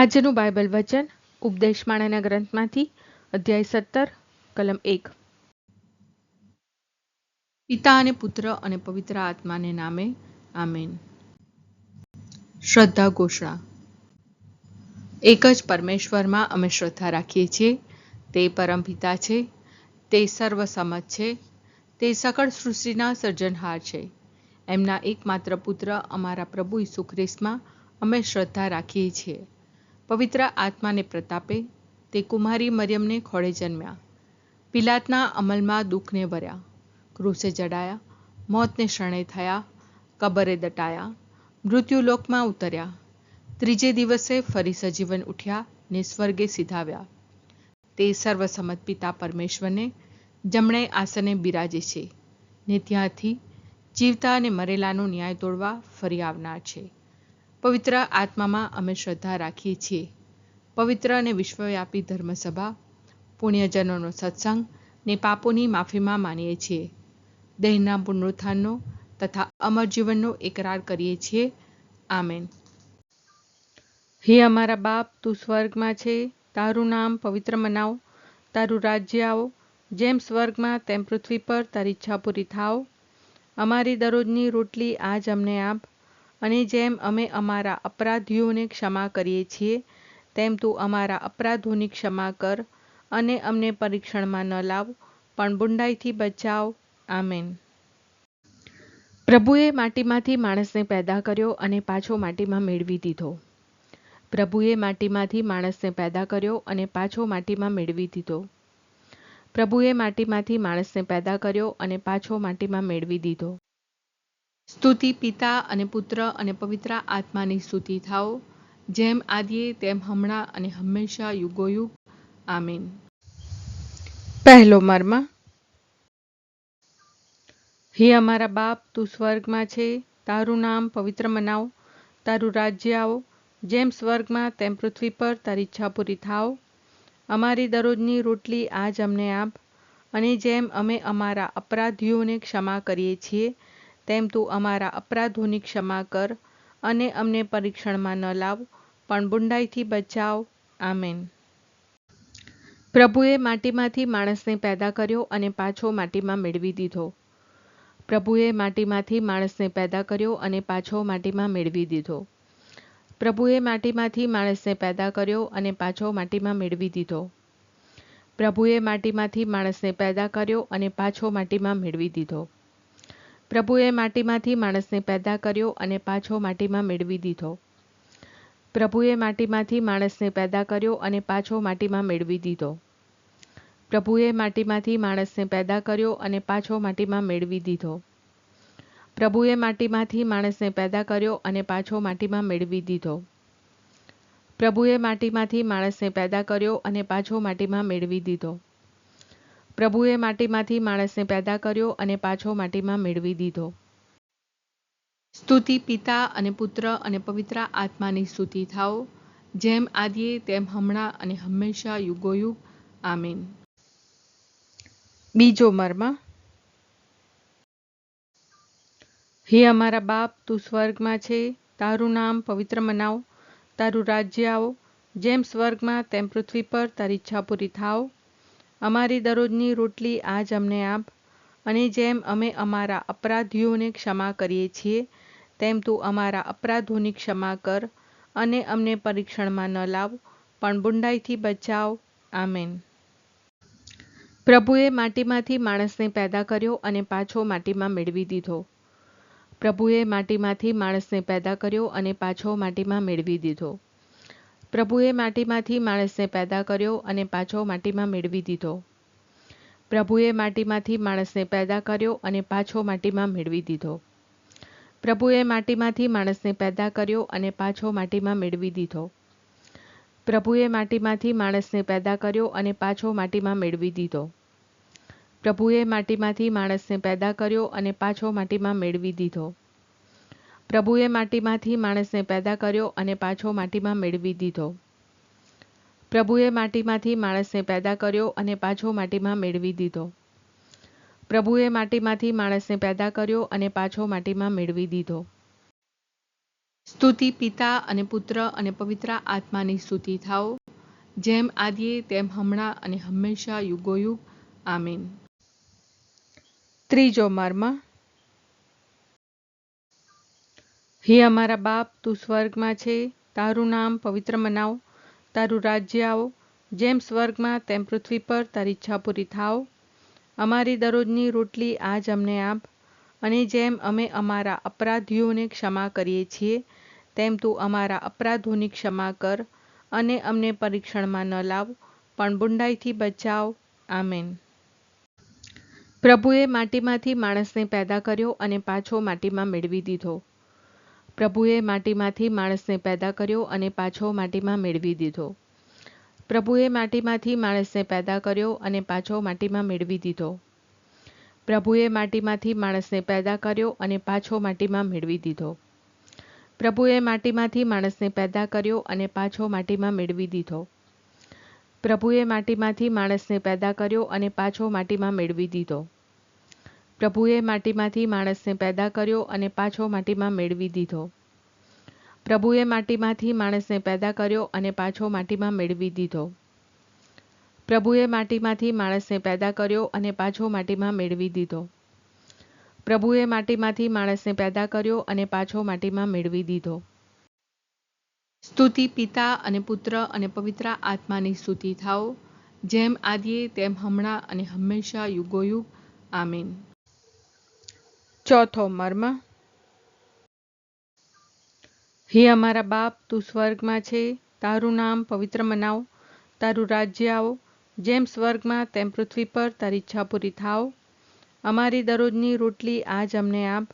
આજનું બાઇબલ વચન ઉપદેશમાળાના ગ્રંથમાંથી અધ્યાય 17 કલમ 1. પિતા અને પુત્ર અને પવિત્ર આત્માને નામે આમેન. શ્રદ્ધા ઘોષણા. એક જ પરમેશ્વરમાં અમે શ્રદ્ધા રાખીએ છીએ. તે પરમપિતા છે, તે સર્વસમત છે, તે સકળ સૃષ્ટિના સર્જનહાર છે. એમના એકમાત્ર પુત્ર અમારા પ્રભુ ઈસુ ખ્રિસ્તમાં અમે શ્રદ્ધા રાખીએ છીએ. પવિત્ર આત્માને પ્રતાપે તે કુમારી મરિયમને ખોળે જન્મ્યા. પિલાતના અમલમાં દુઃખને વર્યા, ક્રૂસે જડાયા, મોતને શરણે થયા, કબરે દટાયા, મૃત્યુલોકમાં ઉતર્યા, ત્રીજે દિવસે ફરી સજીવન ઉઠ્યા ને સ્વર્ગે સીધાવ્યા. તે સર્વસમત પિતા પરમેશ્વરને જમણે આસને બિરાજે છે ને ત્યાંથી જીવતા અને મરેલાનો ન્યાય તોડવા ફરી આવનાર છે. પવિત્ર આત્મામાં અમે શ્રદ્ધા રાખીએ છીએ. પવિત્ર અને વિશ્વવ્યાપી ધર્મસભા, પુણ્યજનોનો સત્સંગ ને પાપોની માફીમાં માનીએ છીએ. દેહના પુનરુત્થાનનો તથા અમર જીવનનો એકરાર કરીએ છીએ. આમેન. હે અમારા બાપ, તું સ્વર્ગમાં છે, તારું નામ પવિત્ર મનાવ, તારું રાજ્ય આવો, જેમ સ્વર્ગમાં તેમ પૃથ્વી પર તારી ઈચ્છા પૂરી થાવ. અમારી દરરોજની રોટલી આજ અમને આપ, અને જેમ અમે અમારા અપરાધીઓને ક્ષમા કરીએ છીએ તેમ તું અમારા અપરાધોની ક્ષમા કર, અને અમને પરીક્ષણમાં ન લાવ, પણ બુંડાઈથી બચાવ. આમેન. પ્રભુએ માટીમાંથી માણસને પેદા કર્યો અને પાછો માટીમાં મેળવી દીધો. પ્રભુએ માટીમાંથી માણસને પેદા કર્યો અને પાછો માટીમાં મેળવી દીધો. પ્રભુએ માટીમાંથી માણસને પેદા કર્યો અને પાછો માટીમાં મેળવી દીધો. સ્તુતિ પિતા અને પુત્ર અને પવિત્ર આત્માની સ્તુતિ થાઓ, જેમ આદિએ તેમ હમણાં અને હંમેશા યુગોયુગ. આમીન. પહેલો મર્મ. હે અમારા બાપ, તું સ્વર્ગમાં છે, તારું નામ પવિત્ર મનાવ, તારું રાજ્ય આવો, જેમ સ્વર્ગમાં તેમ પૃથ્વી પર તારી ઈચ્છા પૂરી થાવ. અમારી દરરોજની રોટલી આજ અમને આપ, અને જેમ અમે અમારા અપરાધીઓને ક્ષમા કરીએ છીએ તેમ તું અમારા અપરાધોની ક્ષમા કર, અને અમને પરીક્ષણમાં ન લાવ, પણ બુંડાઈથી બચાવ. આમેન. પ્રભુએ માટીમાંથી માણસને પેદા કર્યો અને પાછો માટીમાં મેળવી દીધો. પ્રભુએ માટીમાંથી માણસને પેદા કર્યો અને પાછો માટીમાં મેળવી દીધો. પ્રભુએ માટીમાંથી માણસને પેદા કર્યો અને પાછો માટીમાં મેળવી દીધો. પ્રભુએ માટીમાંથી માણસને પેદા કર્યો અને પાછો માટીમાં મેળવી દીધો. પ્રભુએ માટીમાંથી માણસને પેદા કર્યો અને પાછો માટીમાં મેળવી દીધો. પ્રભુએ માટીમાંથી માણસને પેદા કર્યો અને પાછો માટીમાં મેળવી દીધો. પ્રભુએ માટીમાંથી માણસને પેદા કર્યો અને પાછો માટીમાં મેળવી દીધો. પ્રભુએ માટીમાંથી માણસને પેદા કર્યો અને પાછો માટીમાં મેળવી દીધો. પ્રભુએ માટીમાંથી માણસને પેદા કર્યો અને પાછો માટીમાં મેળવી દીધો. પ્રભુએ માટીમાંથી માણસને પેદા કર્યો અને પાછો માટીમાં મેળવી દીધો. સ્તુતિ પિતા અને પુત્ર અને પવિત્ર આત્માની સ્તુતિ થાઓ, જેમ આદિએ તેમ હમણાં અને હંમેશા યુગોયુગ. આમીન. બીજો મર્મ. હે અમારા બાપ, તું સ્વર્ગમાં છે, તારું નામ પવિત્ર મનાવ, તારું રાજ્ય આવો, જેમ સ્વર્ગમાં તેમ પૃથ્વી પર તારી ઈચ્છા પૂરી થાવ. અમારી દરરોજની રોટલી આજ અમને આપ, અને જેમ અમે અમારા અપરાધીઓને ક્ષમા કરીએ છીએ તેમ તું અમારા અપરાધોની ક્ષમા કર, અને અમને પરીક્ષણમાં ન લાવ, પણ બુંડાઈથી બચાવ. આમેન. પ્રભુએ માટીમાંથી માણસને પેદા કર્યો અને પાછો માટીમાં મેળવી દીધો. પ્રભુએ માટીમાંથી માણસને પેદા કર્યો અને પાછો માટીમાં મેળવી દીધો. પ્રભુએ માટીમાંથી માણસને પેદા કર્યો અને પાછો માટીમાં મેળવી દીધો. પ્રભુએ માટીમાંથી માણસને પેદા કર્યો અને પાછો માટીમાં મેળવી દીધો. પ્રભુએ માટીમાંથી માણસને પેદા કર્યો અને પાછો માટીમાં મેળવી દીધો. પ્રભુએ માટીમાંથી માણસને પેદા કર્યો અને પાછો માટીમાં મેળવી દીધો. પ્રભુએ માટીમાંથી માણસને પેદા કર્યો અને પાછો માટીમાં મેળવી દીધો. પ્રભુએ માટીમાંથી માણસને પેદા કર્યો અને પાછો માટીમાં મેળવી દીધો. પ્રભુએ માટીમાંથી માણસને પેદા કર્યો અને પાછો માટીમાં મેળવી દીધો. પ્રભુએ માટીમાંથી માણસને પેદા કર્યો અને પાછો માટીમાં મેળવી દીધો. સ્તુતિ પિતા અને પુત્ર અને પવિત્ર આત્માની સ્તુતિ થાઓ, જેમ આદિએ તેમ હમણાં અને હંમેશા યુગોયુગ. આમીન. ત્રીજો મર્મ. હે અમારા બાપ, તું સ્વર્ગમાં છે, તારું નામ પવિત્ર મનાવ, તારું રાજ્ય આવો, જેમ સ્વર્ગમાં તેમ પૃથ્વી પર તારી ઈચ્છા પૂરી થાવ. અમારી દરરોજની રોટલી આજ અમને આપ, અને જેમ અમે અમારા અપરાધીઓને ક્ષમા કરીએ છીએ, તેમ તું અમારા અપરાધોની ક્ષમા કર, અને અમને પરીક્ષણમાં ન લાવ, પણ બુંડાઈથી બચાવ. આમેન. પ્રભુએ માટીમાંથી માણસને પેદા કર્યો અને પાછો માટીમાં મેળવી દીધો. પ્રભુએ માટીમાંથી માણસને પેદા કર્યો અને પાછો માટીમાં મેળવી દીધો. પ્રભુએ માટીમાંથી માણસને પેદા કર્યો અને પાછો માટીમાં મેળવી દીધો. પ્રભુએ માટીમાંથી માણસને પેદા કર્યો અને પાછો માટીમાં મેળવી દીધો. પ્રભુએ માટીમાંથી માણસને પેદા કર્યો અને પાછો માટીમાં મેળવી દીધો. પ્રભુએ માટીમાંથી માણસને પેદા કર્યો અને પાછો માટીમાં મેળવી દીધો. પ્રભુએ માટીમાંથી માણસને પેદા કર્યો અને પાછો માટીમાં મેળવી દીધો. પ્રભુએ માટીમાંથી માણસને પેદા કર્યો અને પાછો માટીમાં મેળવી દીધો. પ્રભુએ માટીમાંથી માણસને પેદા કર્યો અને પાછો માટીમાં મેળવી દીધો. પ્રભુએ માટીમાંથી માણસને પેદા કર્યો અને પાછો માટીમાં મેળવી દીધો. સ્તુતિ પિતા અને પુત્ર અને પવિત્ર આત્માની સ્તુતિ થાઓ, જેમ આદિએ તેમ હમણાં અને હંમેશા યુગોયુગ. આમીન. ચોથો મર્મ. હે અમારા બાપ, તું સ્વર્ગમાં છે, તારું નામ પવિત્ર મનાવ, તારું રાજ્ય આવો, જેમ સ્વર્ગમાં તેમ પૃથ્વી પર તારી ઈચ્છા પૂરી થાવ. અમારી દરરોજની રોટલી આજ અમને આપ,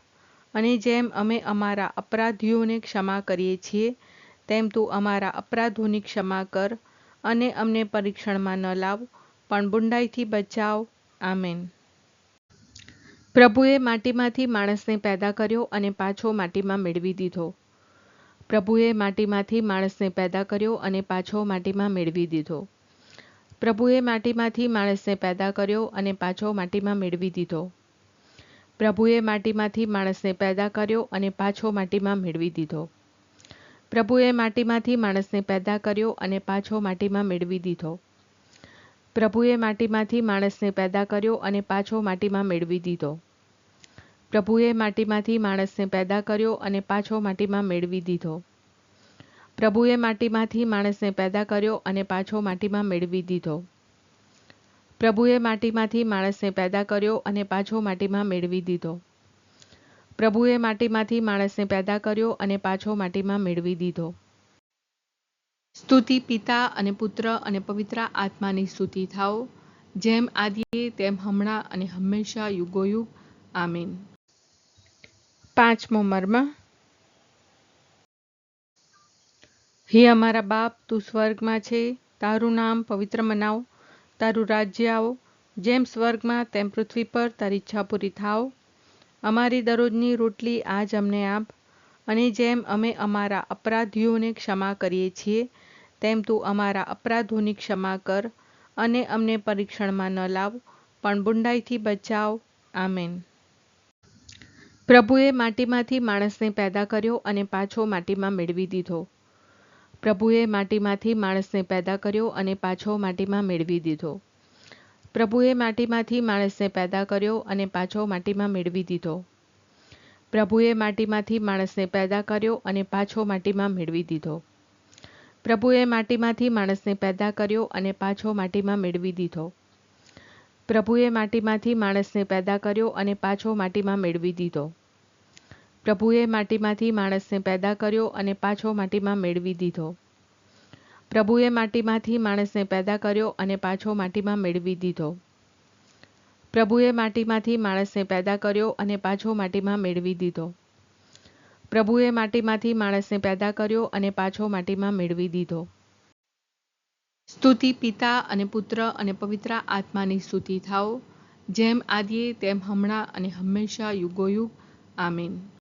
અને જેમ અમે અમારા અપરાધીઓને ક્ષમા કરીએ છીએ, તેમ તું અમારા અપરાધોની ક્ષમા કર, અને અમને પરીક્ષણમાં ન લાવ, પણ બુંડાઈથી બચાવ. આમેન. પ્રભુએ માટીમાંથી માણસને પેદા કર્યો અને પાછો માટીમાં મેળવી દીધો. પ્રભુએ માટીમાંથી માણસને પેદા કર્યો અને પાછો માટીમાં મેળવી દીધો. પ્રભુએ માટીમાંથી માણસને પેદા કર્યો અને પાછો માટીમાં મેળવી દીધો. પ્રભુએ માટીમાંથી માણસને પેદા કર્યો અને પાછો માટીમાં મેળવી દીધો. પ્રભુએ માટીમાંથી માણસને પેદા કર્યો અને પાછો માટીમાં મેળવી દીધો. પ્રભુએ માટીમાંથી માણસને પેદા કર્યો અને પાછો માટીમાં મેળવી દીધો. પ્રભુએ માટીમાંથી માણસને પેદા કર્યો અને પાછો માટીમાં મેળવી દીધો. પ્રભુએ માટીમાંથી માણસને પેદા કર્યો અને પાછો માટીમાં મેળવી દીધો. પ્રભુએ માટીમાંથી માણસને પેદા કર્યો અને પાછો માટીમાં મેળવી દીધો. પ્રભુએ માટીમાંથી માણસને પેદા કર્યો અને પાછો માટીમાં મેળવી દીધો. સ્તુતિ પિતા અને પુત્ર અને પવિત્ર આત્માની સ્તુતિ થાઓ, જેમ આદિએ તેમ હમણાં અને હંમેશા યુગોયુગ. આમીન. પાંચમો મર્મ. હે અમારા બાપ, તું સ્વર્ગમાં છે, તારું નામ પવિત્ર મનાવ, તારું રાજ્ય આવો, જેમ સ્વર્ગમાં તેમ પૃથ્વી પર તારી ઈચ્છા પૂરી થાવ. અમારી દરરોજની રોટલી આજ અમને આપ, અને જેમ અમે અમારા અપરાધીઓને ક્ષમા કરીએ છીએ, તેમ તું અમારા અપરાધોની ક્ષમા કર, અને અમને પરીક્ષણમાં ન લાવ, પણ બુંડાઈથી બચાવ. આમેન. પ્રભુએ માટીમાંથી માણસને પેદા કર્યો અને પાછો માટીમાં મેળવી દીધો. પ્રભુએ માટીમાંથી માણસને પેદા કર્યો અને પાછો માટીમાં મેળવી દીધો. પ્રભુએ માટીમાંથી માણસને પેદા કર્યો અને પાછો માટીમાં મેળવી દીધો. પ્રભુએ માટીમાંથી માણસને પેદા કર્યો અને પાછો માટીમાં મેળવી દીધો. પ્રભુએ માટીમાંથી માણસને પેદા કર્યો અને પાછો માટીમાં મેળવી દીધો. પ્રભુએ માટીમાંથી માણસને પેદા કર્યો અને પાછો માટીમાં મેળવી દીધો. પ્રભુએ માટીમાંથી માણસને પેદા કર્યો અને પાછો માટીમાં મેળવી દીધો. પ્રભુએ માટીમાંથી માણસને પેદા કર્યો અને પાછો માટીમાં મેળવી દીધો. પ્રભુએ માટીમાંથી માણસને પેદા કર્યો અને પાછો માટીમાં મેળવી દીધો. પ્રભુએ માટીમાંથી માણસને પેદા કર્યો અને પાછો માટીમાં મેળવી દીધો. સ્તુતિ પિતા અને પુત્ર અને પવિત્ર આત્માની સ્તુતિ થાઓ, જેમ આદિએ તેમ હમણાં અને હંમેશા યુગોયુગ. આમીન.